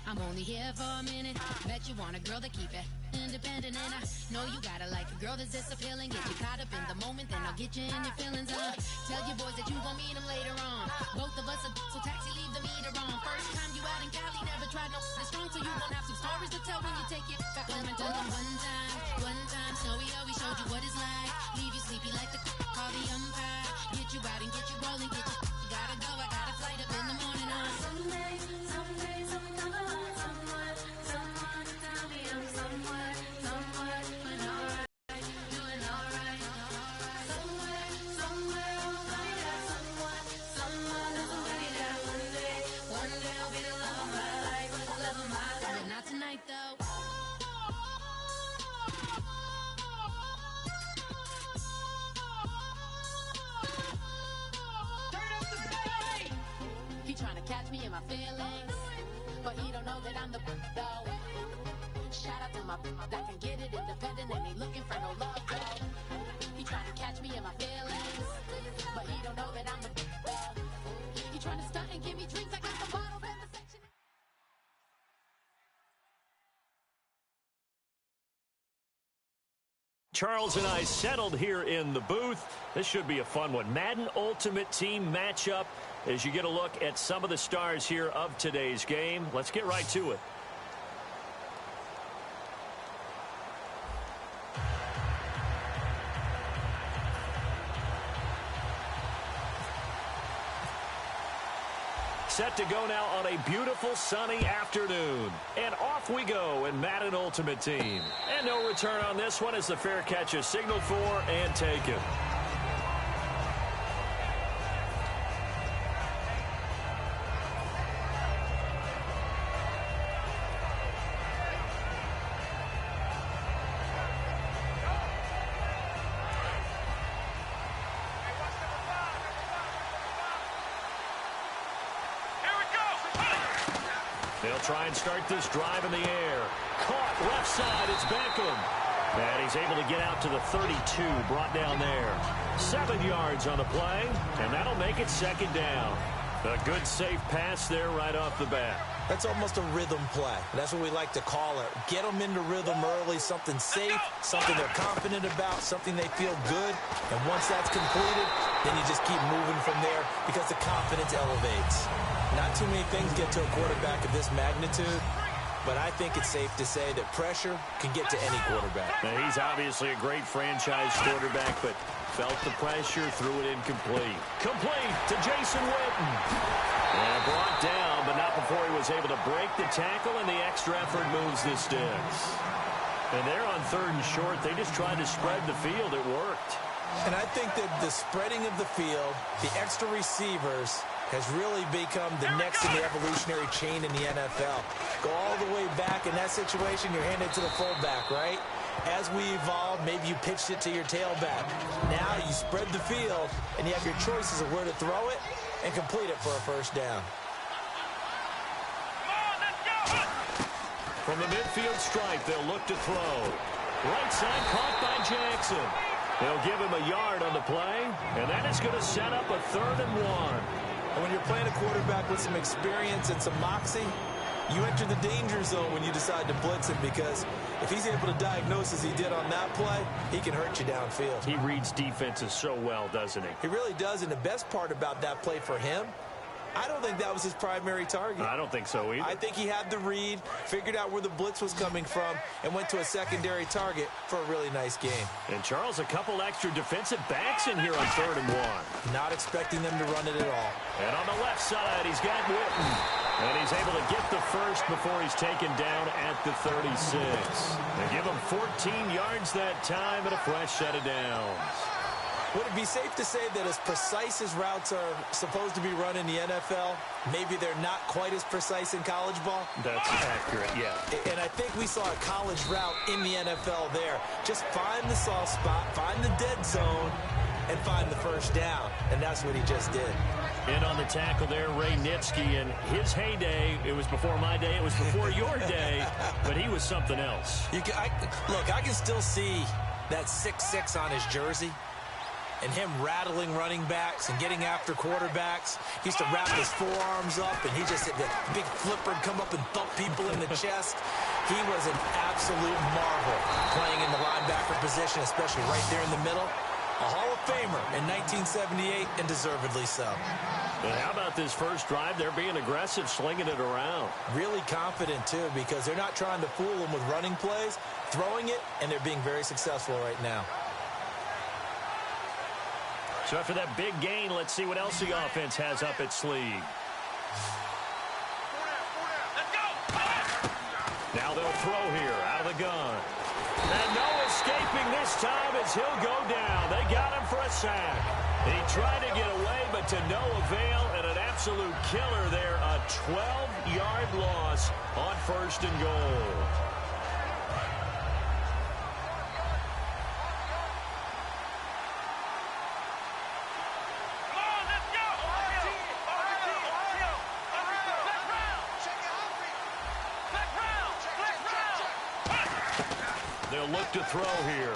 I'm only here for a minute. Bet you want a girl to keep it independent, and I know you gotta like a girl that's disappealing. Get you caught up in the moment, then I'll get you in your feelings. Tell your boys that you gon' meet them later on. Both of us are so taxi, leave the meter on. First time you out in Cali, never tried no strong, so you gon' have some stories to tell when you take it back home. And tell them one time, Snowy always showed you what it's like. Leave you sleepy like the call the umpire. Get you out and get you rolling, get you gotta go. I got a flight up in the morning. Someday, someone tell me I'm somewhere, doing alright, doing alright. Somewhere I'll find out someone that's somebody that one day I'll be the love of my life, but not tonight though. He trying to catch me in my feelings, but he don't know that I'm the though. Shout out to my that can get it independent and ain't looking for no love though. He trying to catch me in my feelings, but he don't know that I'm the though. He trying to stunt and give me drinks. I got the bottles in the section. Charles and I settled here in the booth. This should be a fun one. Madden Ultimate Team matchup as you get a look at some of the stars here of today's game. Let's get right to it. Set to go now on a beautiful sunny afternoon. And off we go in Madden Ultimate Team. And no return on this one as the fair catch is signaled for and taken. They'll try and start this drive in the air. Caught left side, it's Beckham. And he's able to get out to the 32, brought down there. 7 yards on the play, and that'll make it second down. A good safe pass there right off the bat. That's almost a rhythm play. That's what we like to call it. Get them into rhythm early, something safe, something they're confident about, something they feel good. And once that's completed, then you just keep moving from there because the confidence elevates. Not too many things get to a quarterback of this magnitude, but I think it's safe to say that pressure can get to any quarterback. Now, he's obviously a great franchise quarterback, but felt the pressure, threw it incomplete. Complete to Jason Witten. And brought down, but not before he was able to break the tackle, and the extra effort moves the sticks. And they're on 3rd and short. They just tried to spread the field. It worked. And I think that the spreading of the field, the extra receivers, has really become the next in the evolutionary chain in the NFL. Go all the way back in that situation, you're handed to the fullback, right? As we evolve, maybe you pitched it to your tailback. Now you spread the field, and you have your choices of where to throw it and complete it for a first down. From the midfield stripe, they'll look to throw. Right side caught by Jackson. They'll give him a yard on the play, and that is going to set up a 3rd and 1. And when you're playing a quarterback with some experience and some moxie, you enter the danger zone when you decide to blitz him, because if he's able to diagnose as he did on that play, he can hurt you downfield. He reads defenses so well, doesn't he? He really does, and the best part about that play for him, I don't think that was his primary target. I don't think so either. I think he had the read, figured out where the blitz was coming from, and went to a secondary target for a really nice game. And Charles, a couple extra defensive backs in here on 3rd and 1. Not expecting them to run it at all. And on the left side, he's got Witten. And he's able to get the first before he's taken down at the 36. They give him 14 yards that time and a fresh set of downs. Would it be safe to say that as precise as routes are supposed to be run in the NFL, maybe they're not quite as precise in college ball? That's accurate, yeah. And I think we saw a college route in the NFL there. Just find the soft spot, find the dead zone, and find the first down. And that's what he just did. And on the tackle there, Ray Nitschke. In his heyday, it was before my day, it was before your day, but he was something else. Look, I can still see that 6'6" on his jersey. and him rattling running backs and getting after quarterbacks. He used to wrap his forearms up, and he just hit the big flipper and come up and thump people in the chest. He was an absolute marvel playing in the linebacker position, especially right there in the middle. A Hall of Famer in 1978, and deservedly so. And how about this first drive? They're being aggressive, slinging it around. Really confident, too, because they're not trying to fool them with running plays, throwing it, and they're being very successful right now. So after that big gain, let's see what else the offense has up its sleeve. Now they'll throw here out of the gun. And no escaping this time as he'll go down. They got him for a sack. He tried to get away, but to no avail, and an absolute killer there. A 12-yard loss on 1st and goal. They'll look to throw here.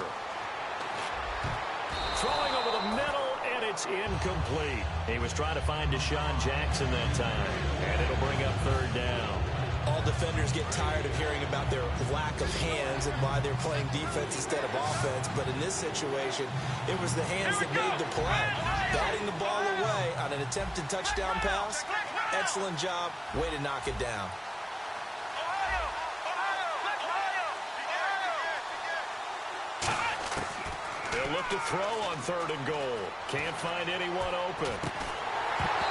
Throwing over the middle, and it's incomplete. He was trying to find Deshaun Jackson that time, and it'll bring up 3rd down. All defenders get tired of hearing about their lack of hands and why they're playing defense instead of offense, but in this situation, it was the hands that made the play. Batting the ball away on an attempted touchdown pass, excellent job, way to knock it down. They'll look to throw on 3rd and goal. Can't find anyone open.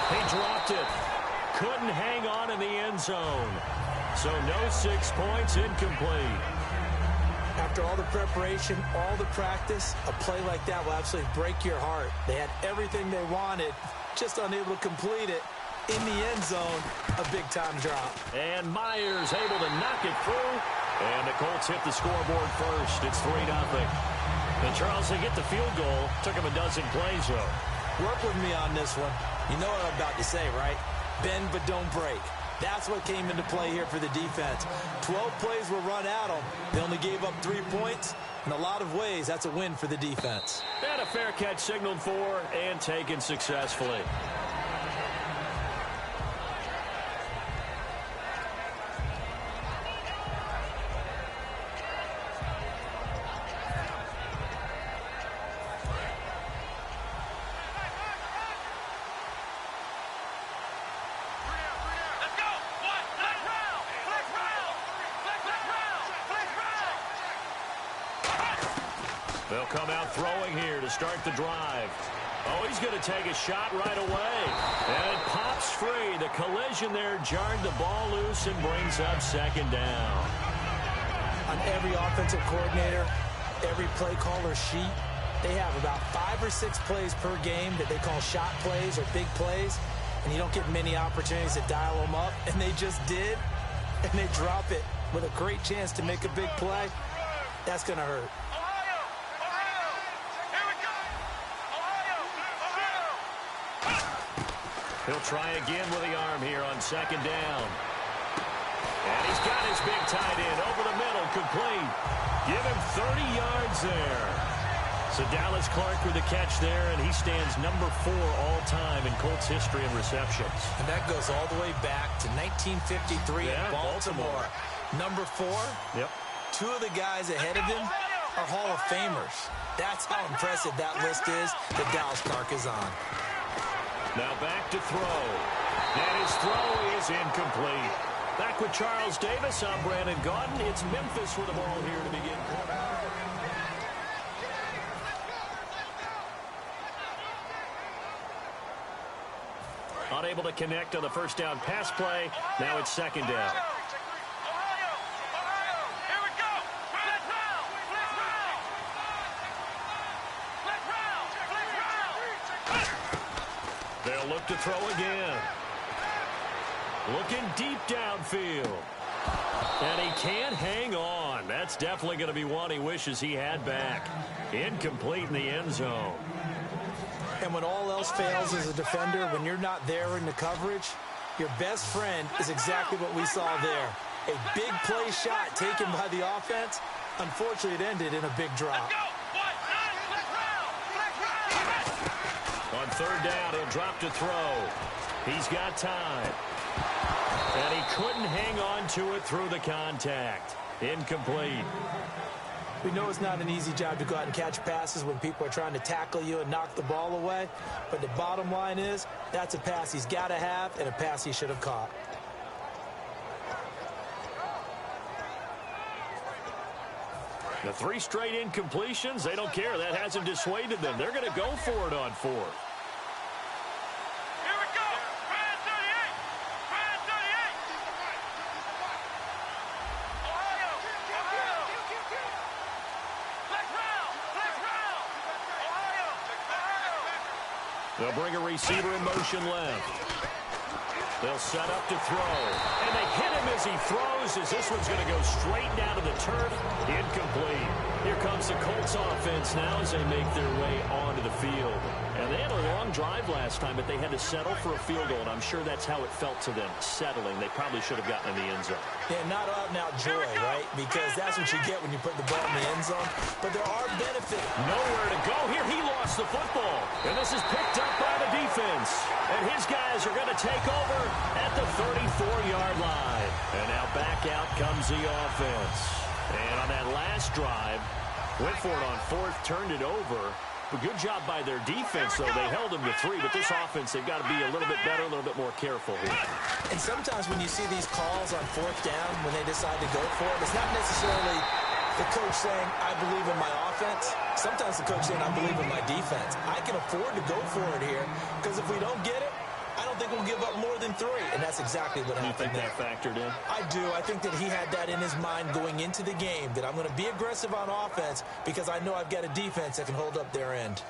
He dropped it. Couldn't hang on in the end zone. So no 6 points, incomplete. After all the preparation, all the practice, a play like that will absolutely break your heart. They had everything they wanted, just unable to complete it. In the end zone, a big-time drop. And Myers able to knock it through. And the Colts hit the scoreboard first. It's 3-0. And Charles, they get the field goal. Took him a dozen plays, though. Work with me on this one. You know what I'm about to say, right? Bend but don't break. That's what came into play here for the defense. 12 plays were run at them. They only gave up 3 points. In a lot of ways, that's a win for the defense. And a fair catch signaled for and taken successfully. They'll come out throwing here to start the drive. Oh, he's going to take a shot right away. And it pops free. The collision there jarred the ball loose and brings up 2nd down. On every offensive coordinator, every play caller sheet, they have about 5 or 6 plays per game that they call shot plays or big plays. And you don't get many opportunities to dial them up. And they just did. And they drop it with a great chance to make a big play. That's going to hurt. He'll try again with the arm here on 2nd down. And he's got his big tight end over the middle, complete. Give him 30 yards there. So Dallas Clark with the catch there, and he stands number 4 all-time in Colts history in receptions. And that goes all the way back to 1953 in Baltimore. Number 4, Yep. 2 of the guys ahead of him are Hall of Famers. That's how impressive that list is that Dallas Clark is on. Now back to throw. And his throw is incomplete. Back with Charles Davis, I'm Brandon Gaudin. It's Memphis with the ball here to begin. Unable to connect on the first down pass play. Now it's 2nd down. They'll look to throw again. Looking deep downfield. And he can't hang on. That's definitely going to be one he wishes he had back. Incomplete in the end zone. And when all else fails as a defender, when you're not there in the coverage, your best friend is exactly what we saw there. A big play shot taken by the offense. Unfortunately, it ended in a big drop. third down. He'll drop to throw. He's got time. And he couldn't hang on to it through the contact. Incomplete. We know it's not an easy job to go out and catch passes when people are trying to tackle you and knock the ball away. But the bottom line is, that's a pass he's got to have and a pass he should have caught. The 3 straight incompletions, they don't care. That hasn't dissuaded them. They're going to go for it on 4th. Here we go. Brand 38. Brand 38. Ohio. Ohio. Flex round. Flex round. Ohio. Ohio. They'll bring a receiver in motion left. They'll set up to throw. And they hit him as he throws, as this one's going to go straight down to the turf. Incomplete. Here comes the Colts offense now as they make their way onto the field. And they had a long drive last time, but they had to settle for a field goal, and I'm sure that's how it felt to them, settling. They probably should have gotten in the end zone. Yeah, not out-and-out joy, right? Because that's what you get when you put the ball in the end zone. But there are benefits. Nowhere to go here. He lost the football. And this is picked up by the defense. And his guys are going to take over at the 34-yard line. And now back out comes the offense. And on that last drive, went for it on 4th, turned it over. But good job by their defense, though. They held them to 3, but this offense, they've got to be a little bit better, a little bit more careful here. And sometimes when you see these calls on 4th down, when they decide to go for it, it's not necessarily the coach saying, I believe in my offense. Sometimes the coach saying, I believe in my defense. I can afford to go for it here, because if we don't get it, I don't think we'll give up more than 3. And that's exactly what happened. You think that factored in? I do. I think that he had that in his mind going into the game, that I'm going to be aggressive on offense because I know I've got a defense that can hold up their end.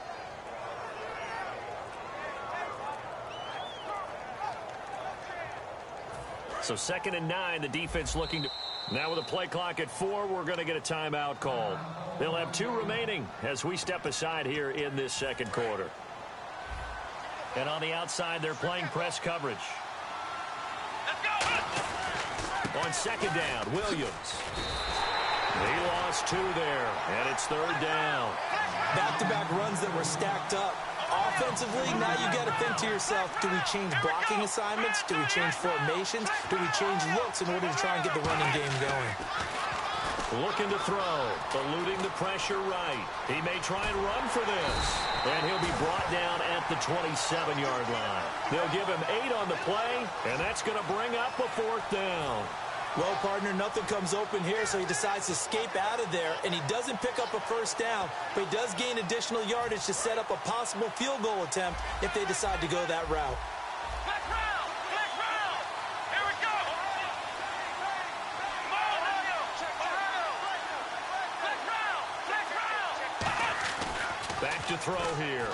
So 2nd and 9, the defense looking to... Now with a play clock at 4, we're going to get a timeout called. They'll have 2 remaining as we step aside here in this second quarter. And on the outside, they're playing press coverage. On 2nd down, Williams. He lost 2 there, and it's 3rd down. Back-to-back runs that were stacked up. Offensively, now you got to think to yourself, do we change blocking assignments? Do we change formations? Do we change looks in order to try and get the running game going? Looking to throw, eluding the pressure right. He may try and run for this. And he'll be brought down at the 27-yard line. They'll give him 8 on the play, and that's going to bring up a 4th down. Well, partner, nothing comes open here, so he decides to escape out of there, and he doesn't pick up a 1st down, but he does gain additional yardage to set up a possible field goal attempt if they decide to go that route. Flex round. Flex round. Here we go. Ohio. Ohio. Flex round. Flex round. Back to throw here.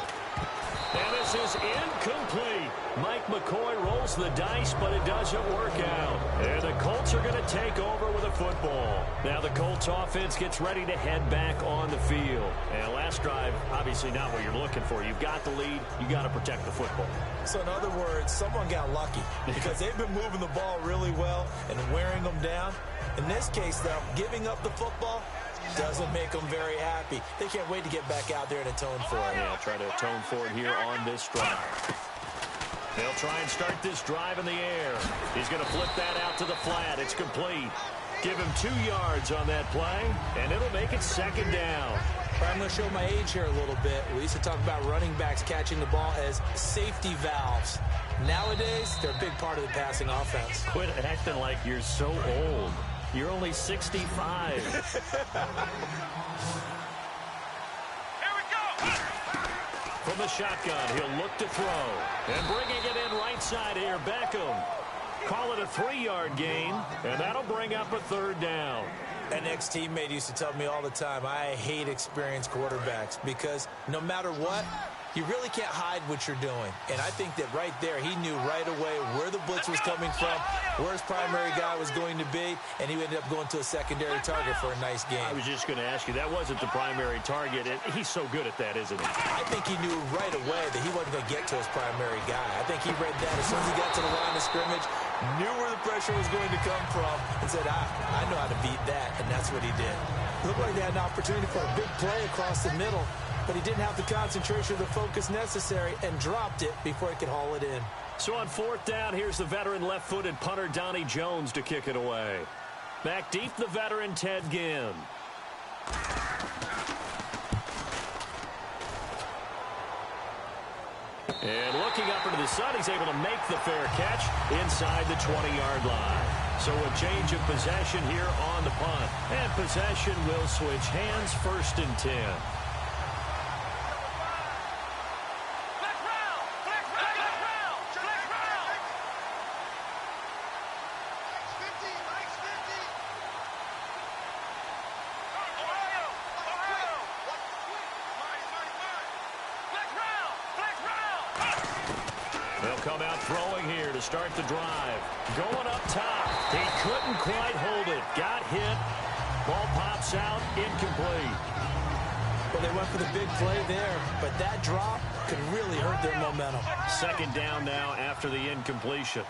And this is incomplete. Mike McCoy rolls the dice, but it doesn't work out. And the Colts are going to take over with a football. Now the Colts offense gets ready to head back on the field. And last drive, obviously not what you're looking for. You've got the lead. You got to protect the football. So in other words, someone got lucky because they've been moving the ball really well and wearing them down. In this case, though, giving up the football doesn't make them very happy. They can't wait to get back out there and atone for it. Yeah, try to atone for it here on this drive. They'll try and start this drive in the air. He's going to flip that out to the flat. It's complete. Give him 2 yards on that play, and it'll make it 2nd down. I'm going to show my age here a little bit. We used to talk about running backs catching the ball as safety valves. Nowadays, they're a big part of the passing offense. Quit acting like you're so old. You're only 65. Here we go. From the shotgun, he'll look to throw. And bringing it in right side here, Beckham. Call it a 3-yard gain, and that'll bring up a 3rd down. An ex-teammate used to tell me all the time, I hate experienced quarterbacks because no matter what, you really can't hide what you're doing. And I think that right there, he knew right away where the blitz was coming from, where his primary guy was going to be, and he ended up going to a secondary target for a nice game. I was just going to ask you, that wasn't the primary target. He's so good at that, isn't he? I think he knew right away that he wasn't going to get to his primary guy. I think he read that as soon as he got to the line of scrimmage, knew where the pressure was going to come from, and said, I know how to beat that, and that's what he did. Looked like they had an opportunity for a big play across the middle. but he didn't have the concentration or the focus necessary and dropped it before he could haul it in. So on fourth down, here's the veteran left-footed punter Donnie Jones to kick it away. Back deep, the veteran Ted Ginn. And looking up into the sun, he's able to make the fair catch inside the 20-yard line. So a change of possession here on the punt. And possession will switch hands, 1st and 10. Come out throwing here to start the drive. Going up top. He couldn't quite hold it. Got hit. Ball pops out. Incomplete. Well, they went for the big play there, but that drop could really hurt their momentum. 2nd down now after the incompletion.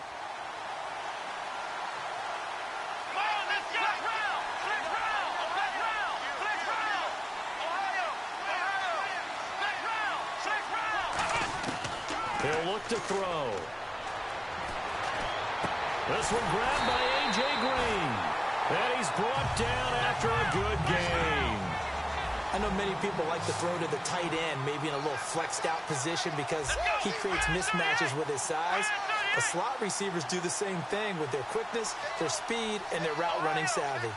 He'll look to throw. This one grabbed by A.J. Green. And he's brought down after a good gain. I know many people like to throw to the tight end, maybe in a little flexed out position because he creates mismatches with his size. The slot receivers do the same thing with their quickness, their speed, and their route running savvy.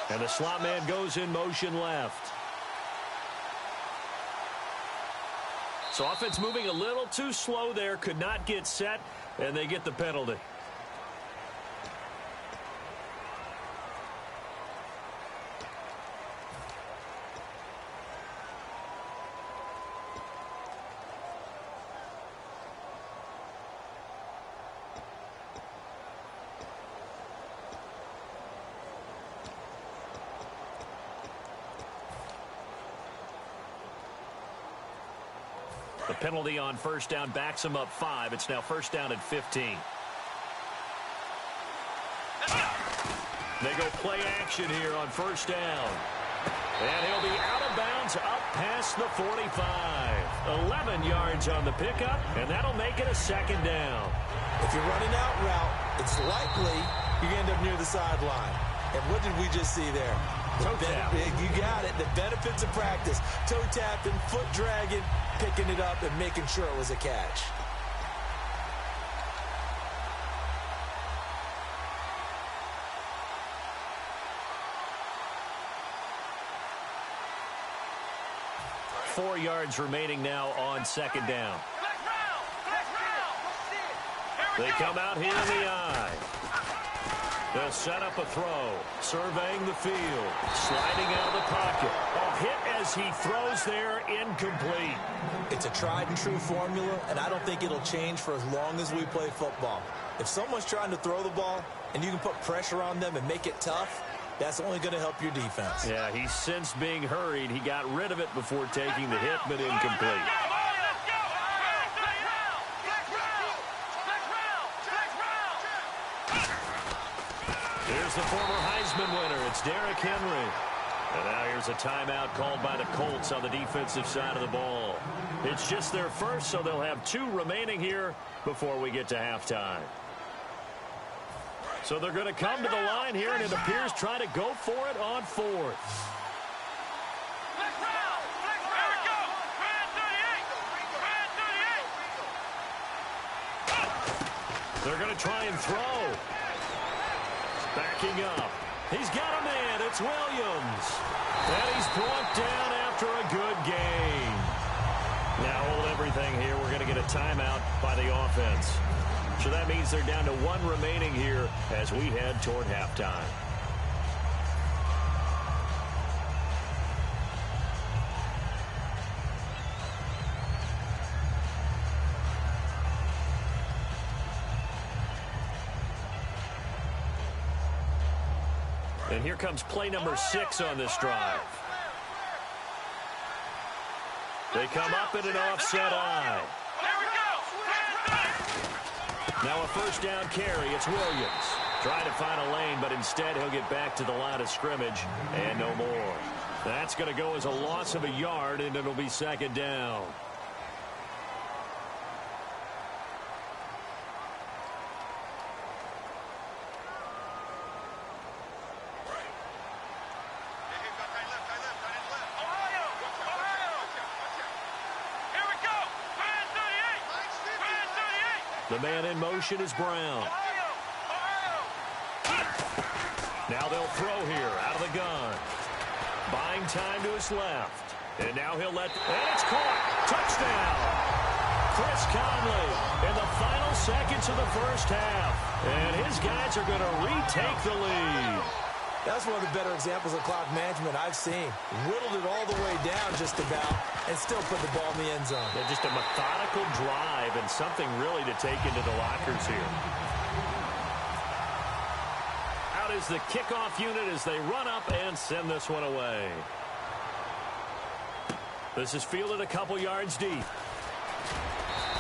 And the slot man goes in motion left. So offense moving a little too slow there. Could not get set, and they get the penalty. The penalty on 1st down backs him up 5. It's now 1st down at 15. They go play action here on 1st down. And he'll be out of bounds up past the 45. 11 yards on the pickup, and that'll make it a 2nd down. If you're running out route, it's likely you end up near the sideline. And what did we just see there? Toe tap. You got it. The benefits of practice. Toe tapping, foot dragging, picking it up, and making sure it was a catch. Four yards remaining now on 2nd down. They come out here in the eye. They'll set up a throw. Surveying the field. Sliding out of the pocket. A hit as he throws there. Incomplete. It's a tried and true formula, and I don't think it'll change for as long as we play football. If someone's trying to throw the ball and you can put pressure on them and make it tough, that's only going to help your defense. Yeah, he's since being hurried. He got rid of it before taking the hit, but incomplete. Here's the former Heisman winner. It's Derrick Henry. And now here's a timeout called by the Colts on the defensive side of the ball. It's just their first, so they'll have 2 remaining here before we get to halftime. So they're going to come to the line here, and it appears try to go for it on 4th. They're going to try and throw. Backing up. He's got a man. It's Williams. And he's brought down after a good gain. Now hold everything here. We're going to get a timeout by the offense. So that means they're down to 1 remaining here as we head toward halftime. And here comes play number 6 on this drive. They come up in an offset eye. Now a 1st down carry. It's Williams. Trying to find a lane, but instead he'll get back to the line of scrimmage and no more. That's going to go as a loss of a yard, and it'll be second down. The man in motion is Brown. Now they'll throw here out of the gun. Buying time to his left. And now he'll let... And it's caught. Touchdown. Chris Conley in the final seconds of the first half. And his guys are going to retake the lead. That's one of the better examples of clock management I've seen. Whittled it all the way down just about and still put the ball in the end zone. Yeah, just a methodical drive and something really to take into the lockers here. Out is the kickoff unit as they run up and send this one away. This is fielded a couple yards deep.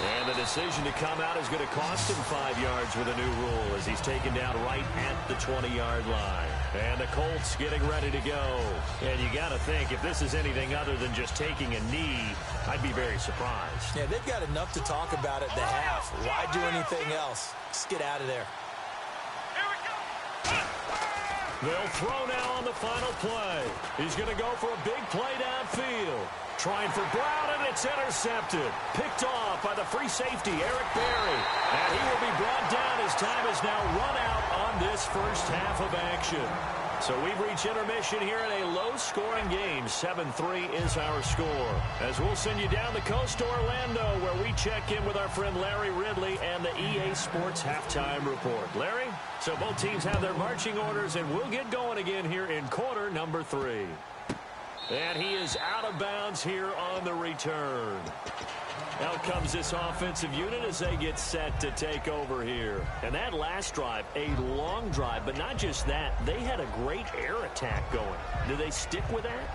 And the decision to come out is going to cost him 5 yards with a new rule as he's taken down right at the 20-yard line. And the Colts getting ready to go. And you got to think, if this is anything other than just taking a knee, I'd be very surprised. Yeah, they've got enough to talk about at the half. Why do anything else? Just get out of there. They'll throw now on the final play. He's going to go for a big play downfield. Trying for Brown, and it's intercepted. Picked off by the free safety, Eric Berry. And he will be brought down as time is now run out on this first half of action. So we've reached intermission here in a low-scoring game. 7-3 is our score. As we'll send you down the coast to Orlando, where we check in with our friend Larry Ridley and the EA Sports Halftime Report. Larry, so both teams have their marching orders, and we'll get going again here in quarter number 3. And he is out of bounds here on the return. Out comes this offensive unit as they get set to take over here. And that last drive, a long drive, but not just that. They had a great air attack going. Do they stick with that?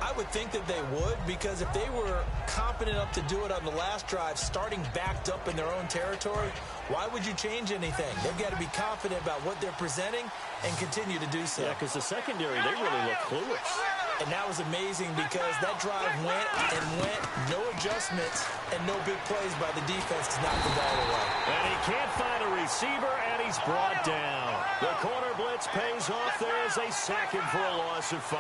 I would think that they would, because if they were competent enough to do it on the last drive, starting backed up in their own territory, why would you change anything? They've got to be confident about what they're presenting and continue to do so. Yeah, because the secondary, they really look clueless. And that was amazing because that drive went and went, no adjustments, and no big plays by the defense to knock the ball away. And he can't find a receiver, and he's brought down. The corner blitz pays off there as they sack him for a loss of 5.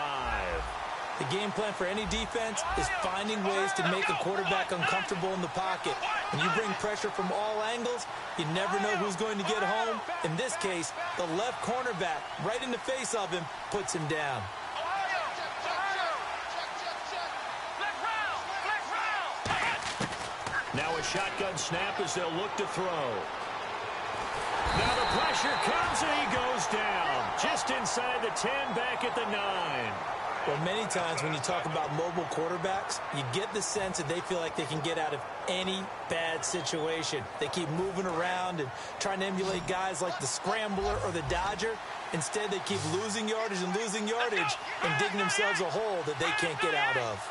The game plan for any defense is finding ways to make a quarterback uncomfortable in the pocket. When you bring pressure from all angles, you never know who's going to get home. In this case, the left cornerback, right in the face of him, puts him down. Now a shotgun snap as they'll look to throw. Now the pressure comes and he goes down. Just inside the 10, back at the 9. Well, many times when you talk about mobile quarterbacks, you get the sense that they feel like they can get out of any bad situation. They keep moving around and trying to emulate guys like the Scrambler or the Dodger. Instead, they keep losing yardage and digging themselves a hole that they can't get out of.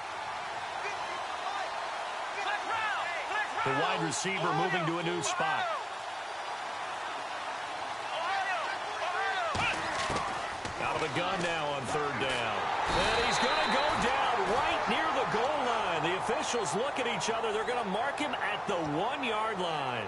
The wide receiver moving to a new spot. Out of the gun now on 3rd down. And he's going to go down right near the goal line. The officials look at each other. They're going to mark him at the 1-yard line.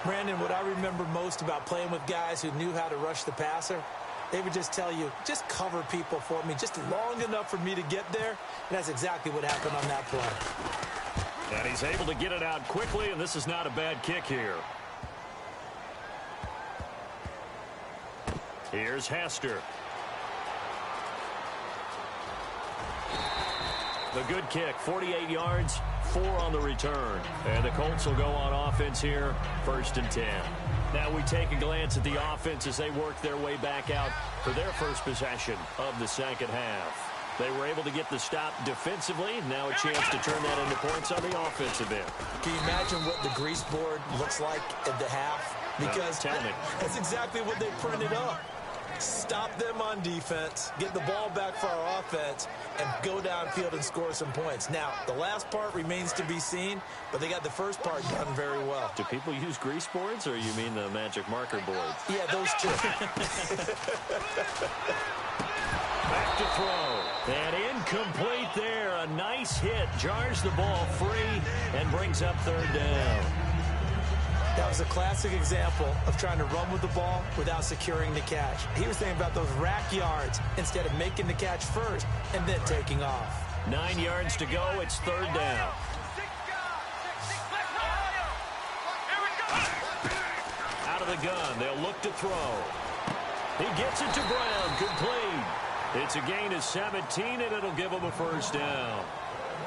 Brandon, what I remember most about playing with guys who knew how to rush the passer, they would just tell you, just cover people for me, just long enough for me to get there. And that's exactly what happened on that play. And he's able to get it out quickly, and this is not a bad kick here. Here's Hester. The good kick, 48 yards, 4 on the return. And the Colts will go on offense here, 1st and 10. Now we take a glance at the offense as they work their way back out for their first possession of the second half. They were able to get the stop defensively. Now a chance to turn that into points on the offensive end. Can you imagine what the grease board looks like at the half? Because tell me. That's exactly what they printed up. Stop them on defense, get the ball back for our offense, and go downfield and score some points. Now, the last part remains to be seen, but they got the first part done very well. Do people use grease boards, or you mean the magic marker boards? Yeah, those two. Back to throw. And incomplete there. A nice hit. Jars the ball free and brings up third down. That was a classic example of trying to run with the ball without securing the catch. He was thinking about those rack yards instead of making the catch first and then taking off. 9 yards to go. It's third down. Out of the gun. They'll look to throw. He gets it to Brown. Complete. It's a gain of 17, and it'll give him a first down.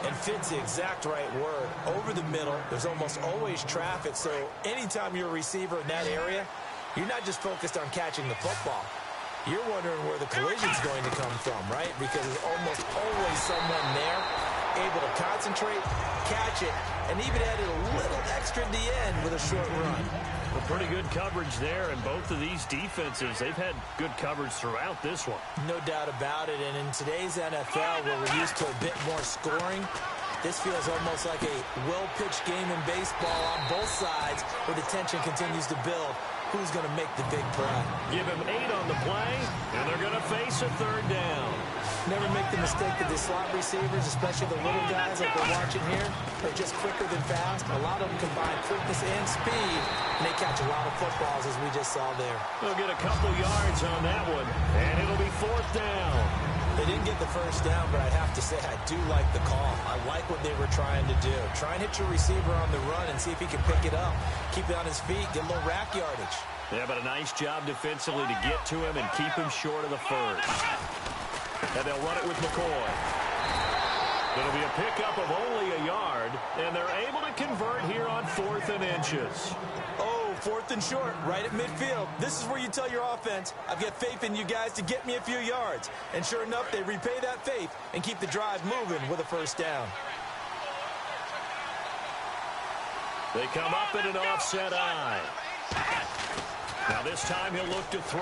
And fits the exact right word. Over the middle, there's almost always traffic, so anytime you're a receiver in that area, you're not just focused on catching the football. You're wondering where the collision's going to come from, right? Because there's almost always someone there able to concentrate, catch it, and even added a little extra at the end with a short run. Well, pretty good coverage there, and both of these defenses, they've had good coverage throughout this one. No doubt about it, and in today's NFL, where we're used to a bit more scoring, this feels almost like a well-pitched game in baseball on both sides, where the tension continues to build. Who's going to make the big play? Give him 8 on the play, and they're going to face a third down. Never make the mistake that the slot receivers, especially the little guys like we're watching here, are just quicker than fast. A lot of them combine quickness and speed, and they catch a lot of footballs, as we just saw there. They'll get a couple yards on that one, and it'll be fourth down. They didn't get the first down, but I have to say I do like the call. I like what they were trying to do. Try and hit your receiver on the run and see if he can pick it up. Keep it on his feet, get a little rack yardage. Yeah, but a nice job defensively to get to him and keep him short of the first. And they'll run it with McCoy. It'll be a pickup of only a yard, and they're able to convert here on 4th and inches. Oh, 4th and short, right at midfield. This is where you tell your offense, I've got faith in you guys to get me a few yards. And sure enough, they repay that faith and keep the drive moving with a first down. They come up in an offset eye. Now this time he'll look to throw.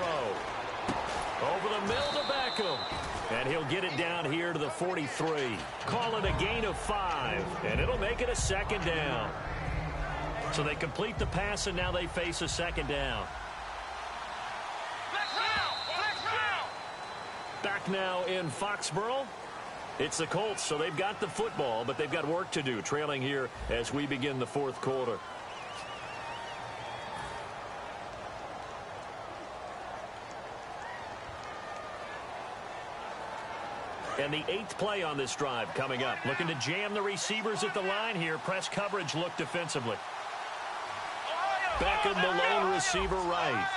Over the middle to Beckham. And he'll get it down here to the 43. Call it a gain of 5. And it'll make it a second down. So they complete the pass, and now they face a second down. Back now in Foxborough. It's the Colts, so they've got the football, but they've got work to do, trailing here as we begin the fourth quarter. And the 8th play on this drive coming up. Looking to jam the receivers at the line here. Press coverage look defensively. Beckham, the lone receiver right.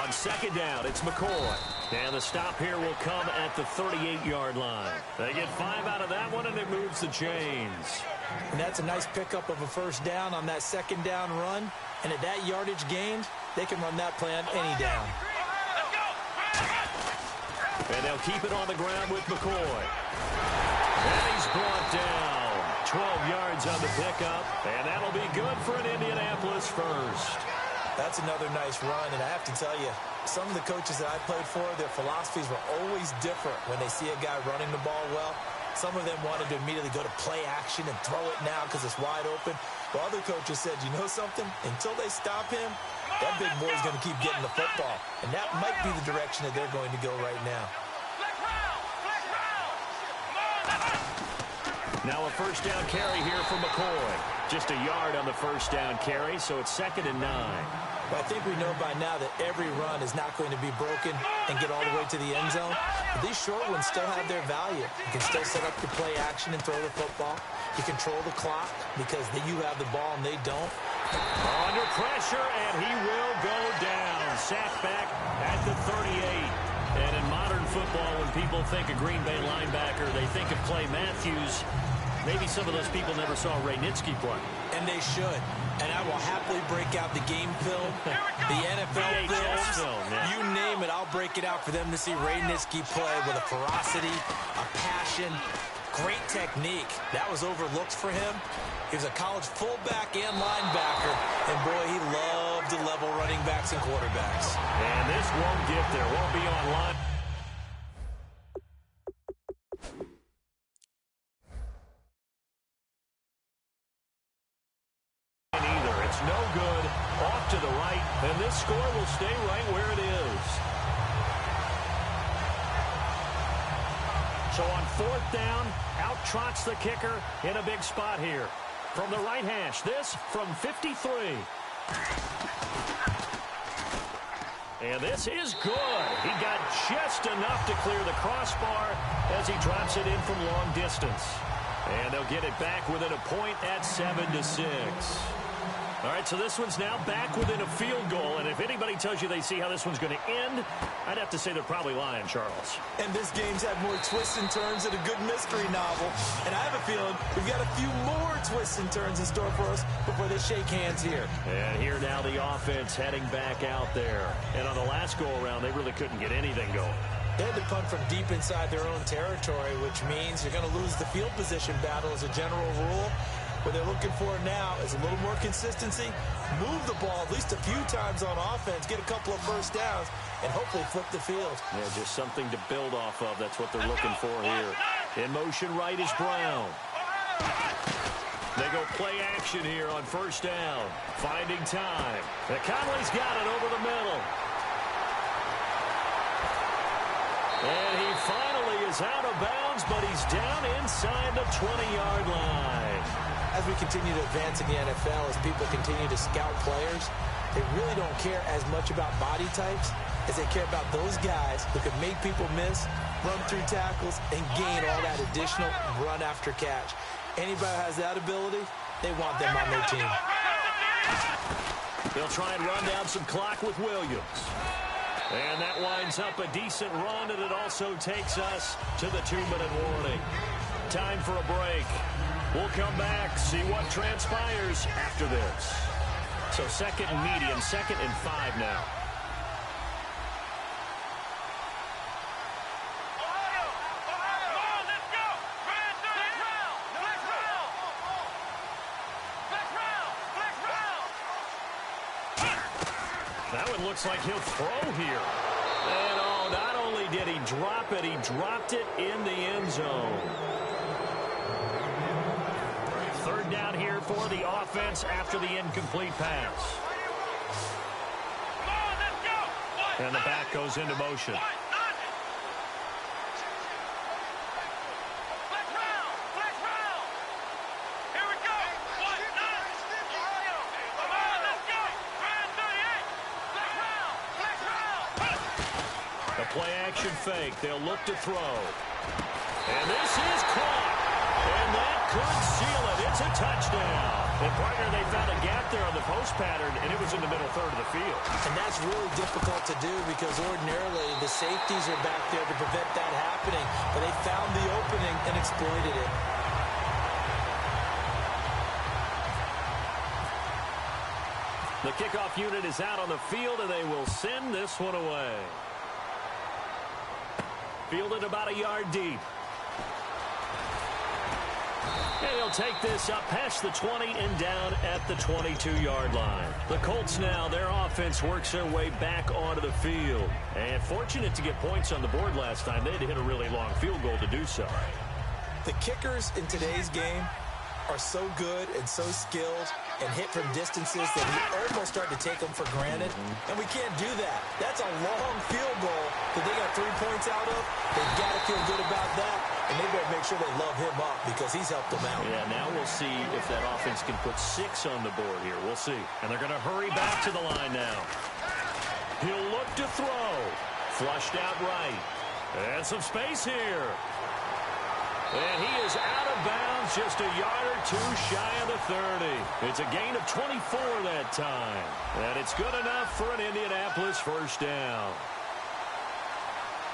On second down, it's McCoy. And the stop here will come at the 38-yard line. They get 5 out of that one, and it moves the chains. And that's a nice pickup of a first down on that second down run. And at that yardage gained, they can run that play on any down. And they'll keep it on the ground with McCoy. And he's brought down. 12 yards on the pickup. And that'll be good for an Indianapolis first. That's another nice run. And I have to tell you, some of the coaches that I played for, their philosophies were always different when they see a guy running the ball well. Some of them wanted to immediately go to play action and throw it now because it's wide open. While other coaches said, you know something? Until they stop him, that big boy's going to keep getting the football. And that might be the direction that they're going to go right now. Now a first down carry here for McCoy. Just a yard on the first down carry, so it's 2nd and 9. But I think we know by now that every run is not going to be broken and get all the way to the end zone. But these short ones still have their value. You can still set up your play action and throw the football. You control the clock because you have the ball and they don't. Under pressure, and he will go down. Sacked back at the 38. And in modern football, when people think of Green Bay linebacker, they think of Clay Matthews. Maybe some of those people never saw Ray Nitschke play. And they should. And I will happily break out the game film, the NFL film. Yeah. You name it, I'll break it out for them to see Ray Nitschke play with a ferocity, a passion, great technique. That was overlooked for him. He was a college fullback and linebacker. And, boy, he loved love to level running backs and quarterbacks. And this won't get there. Won't be online. Either. It's no good. Off to the right. And this score will stay right where it is. So on 4th down, out trots the kicker in a big spot here. From the right hash, this from 53. And this is good. He got just enough to clear the crossbar as he drops it in from long distance. And they'll get it back within a point at 7-6. All right, so this one's now back within a field goal. And if anybody tells you they see how this one's going to end, I'd have to say they're probably lying, Charles. And this game's had more twists and turns than a good mystery novel. And I have a feeling we've got a few more twists and turns in store for us before they shake hands here. And here now the offense heading back out there. And on the last go-around, they really couldn't get anything going. They had to punt from deep inside their own territory, which means you're going to lose the field position battle as a general rule. What they're looking for now is a little more consistency, move the ball at least a few times on offense, get a couple of first downs, and hopefully flip the field. Yeah, just something to build off of. That's what they're looking for here. In motion right is Brown. They go play action here on 1st down. Finding time. And Conley's got it over the middle. And he finally is out of bounds, but he's down inside the 20-yard line. As we continue to advance in the NFL, as people continue to scout players, they really don't care as much about body types as they care about those guys who can make people miss, run through tackles, and gain all that additional run after catch. Anybody who has that ability, they want them on their team. They'll try and run down some clock with Williams. And that winds up a decent run, and it also takes us to the 2-minute warning. Time for a break. We'll come back, see what transpires after this. So 2nd and medium, 2nd and 5 now. That one looks like he'll throw here. And oh, not only did he drop it, he dropped it in the end zone. 3rd down here for the offense after the incomplete pass. And the back goes into motion. The play action fake. They'll look to throw. And this is caught. And that could seal it. It's a touchdown. And partner, they found a gap there on the post pattern, and it was in the middle third of the field. And that's really difficult to do because ordinarily the safeties are back there to prevent that happening. But they found the opening and exploited it. The kickoff unit is out on the field, and they will send this one away. Fielded about a yard deep. And he'll take this up past the 20 and down at the 22-yard line. The Colts now, their offense works their way back onto the field. And fortunate to get points on the board last time. They had to hit a really long field goal to do so. The kickers in today's game are so good and so skilled and hit from distances that we almost start to take them for granted. And we can't do that. That's a long field goal that they got 3 points out of. They've got to feel good about that. And they better make sure they love him up because he's helped them out. Yeah, now we'll see if that offense can put 6 on the board here. We'll see. And they're going to hurry back to the line now. He'll look to throw. Flushed out right. And some space here. And he is out of bounds, just a yard or two shy of the 30. It's a gain of 24 that time. And it's good enough for an Indianapolis first down.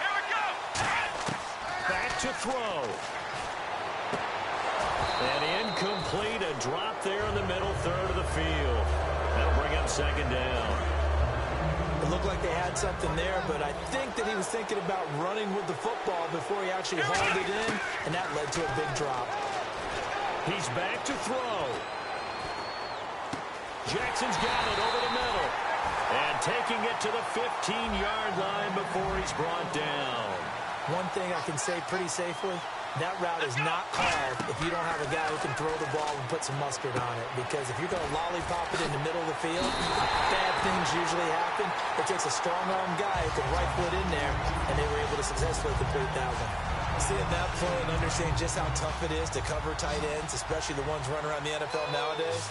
Here we go. Back to throw. And incomplete, a drop there in the middle third of the field. That'll bring up 2nd down. It looked like they had something there, but I think that he was thinking about running with the football before he actually hauled it in, and that led to a big drop. He's back to throw. Jackson's got it over the middle. And taking it to the 15-yard line before he's brought down. One thing I can say pretty safely, that route is not called if you don't have a guy who can throw the ball and put some mustard on it. Because if you're going to lollipop it in the middle of the field, bad things usually happen. It takes a strong-arm guy who can rifle it in there, and they were able to successfully complete that one. Seeing that play and understanding just how tough it is to cover tight ends, especially the ones running around the NFL nowadays,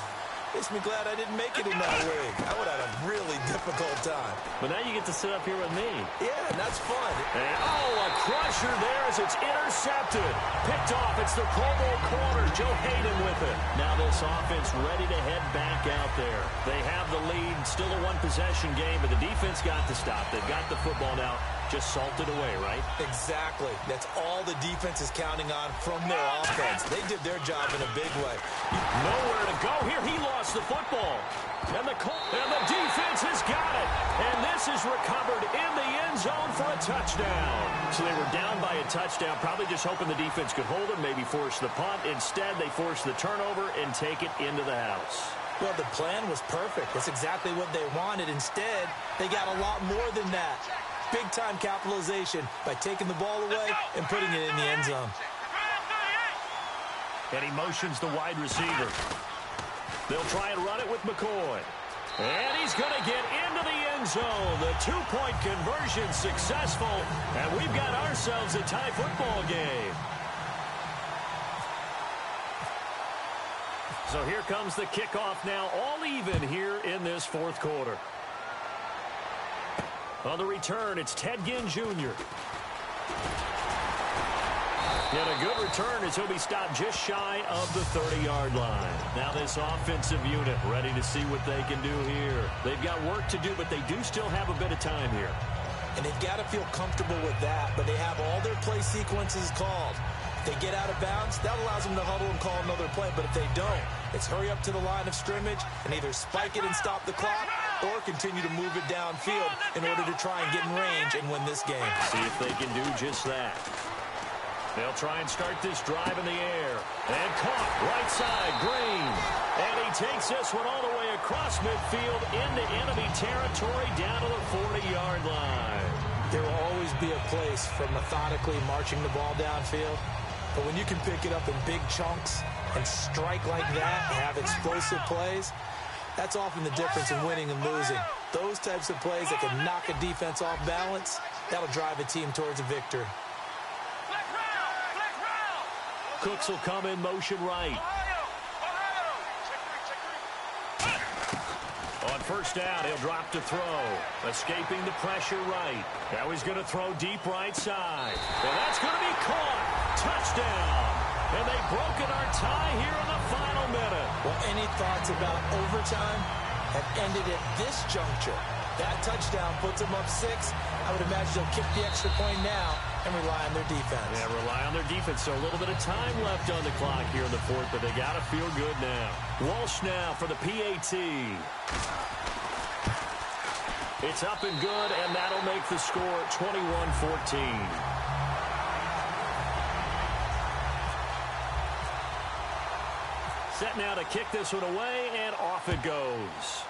makes me glad I didn't make it in that league. I would have had a really difficult time. But now you get to sit up here with me. Yeah, and that's fun. And, a crusher there as it's intercepted. Picked off. It's the Pro Bowl corner, Joe Hayden with it. Now this offense ready to head back out there. They have the lead. Still a one-possession game, but the defense got to stop. They've got the football now. Just salted away, right? Exactly. That's all the defense is counting on from their offense. They did their job in a big way. Nowhere to go here. He lost the football. And the defense has got it. And this is recovered in the end zone for a touchdown. So they were down by a touchdown, probably just hoping the defense could hold them, maybe force the punt. Instead, they force the turnover and take it into the house. Well, the plan was perfect. That's exactly what they wanted. Instead, they got a lot more than that. Big-time capitalization by taking the ball away and putting it in the end zone. And he motions the wide receiver. They'll try and run it with McCoy. And he's going to get into the end zone. The two-point conversion successful. And we've got ourselves a tie football game. So here comes the kickoff now, all even here in this fourth quarter. On the return, it's Ted Ginn Jr. And a good return as he'll be stopped just shy of the 30-yard line. Now this offensive unit ready to see what they can do here. They've got work to do, but they do still have a bit of time here. And they've got to feel comfortable with that, but they have all their play sequences called. If they get out of bounds, that allows them to huddle and call another play. But if they don't, it's hurry up to the line of scrimmage and either spike it and stop the clock or continue to move it downfield in order to try and get in range and win this game. See if they can do just that. They'll try and start this drive in the air. And caught right side, Green. And he takes this one all the way across midfield into enemy territory down to the 40-yard line. There will always be a place for methodically marching the ball downfield. But when you can pick it up in big chunks and strike like that and have explosive plays, that's often the difference in winning and losing. Those types of plays that can knock a defense off balance, that'll drive a team towards a victory. Cooks will come in motion right. On first down, he'll drop to throw. Escaping the pressure right. Now he's going to throw deep right side. And that's going to be caught. Touchdown. And they've broken our tie here in the final minute. Well, any thoughts about overtime have ended at this juncture. That touchdown puts them up 6. I would imagine they'll kick the extra point now and rely on their defense. Yeah, rely on their defense. So a little bit of time left on the clock here in the fourth, but they got to feel good now. Walsh now for the PAT. It's up and good, and that'll make the score 21-14. Set now to kick this one away, and off it goes.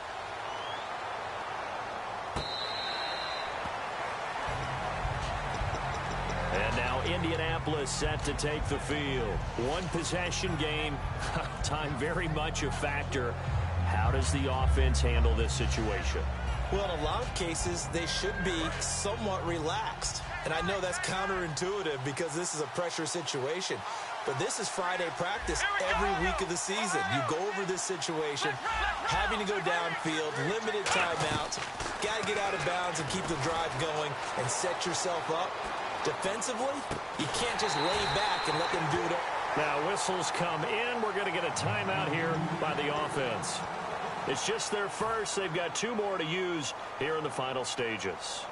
And now Indianapolis set to take the field. One possession game, time very much a factor. How does the offense handle this situation? Well, in a lot of cases, they should be somewhat relaxed. And I know that's counterintuitive because this is a pressure situation. But this is Friday practice every week of the season. You go over this situation, having to go downfield, limited timeouts, got to get out of bounds and keep the drive going and set yourself up. Defensively, you can't just lay back and let them do it. Now whistles come in. We're going to get a timeout here by the offense. It's just their first. They've got 2 more to use here in the final stages.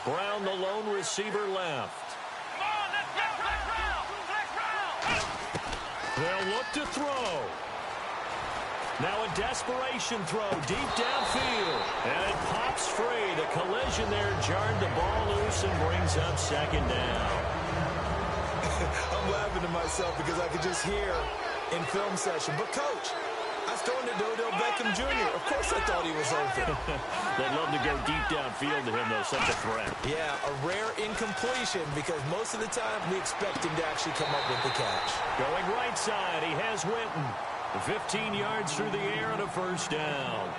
Brown, the lone receiver, left. They'll look to throw. Now a desperation throw deep downfield. And it pops free. The collision there jarred the ball loose and brings up second down. I'm laughing to myself because I could just hear in film session. But, Coach, I was throwing to Odell Beckham Jr. Of course I thought he was open. They'd love to go deep downfield to him, though. Such a threat. Yeah, a rare incompletion because most of the time we expect him to actually come up with the catch. Going right side, he has Witten. 15 yards through the air and a first down.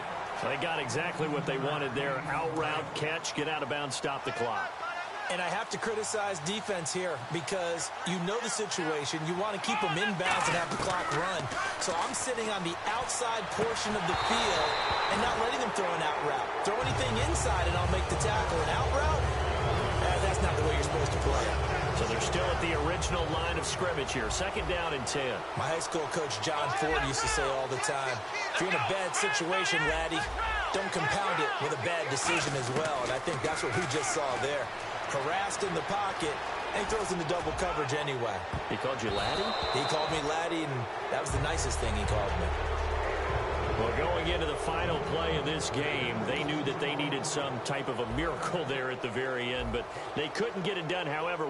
They got exactly what they wanted there. Out route, catch, get out of bounds, stop the clock. And I have to criticize defense here because you know the situation. You want to keep them in bounds and have the clock run. So I'm sitting on the outside portion of the field and not letting them throw an out route. Throw anything inside and I'll make the tackle. An out route? That's not the way you're supposed to play. So they're still at the original line of scrimmage here. Second down and 10. My high school coach, John Ford, used to say all the time, if you're in a bad situation, laddie, don't compound it with a bad decision as well. And I think that's what we just saw there. Harassed in the pocket, and he throws into double coverage anyway. He called you laddie? He called me laddie, and that was the nicest thing he called me. Well, going into the final play of this game, they knew that they needed some type of a miracle there at the very end, but they couldn't get it done. However,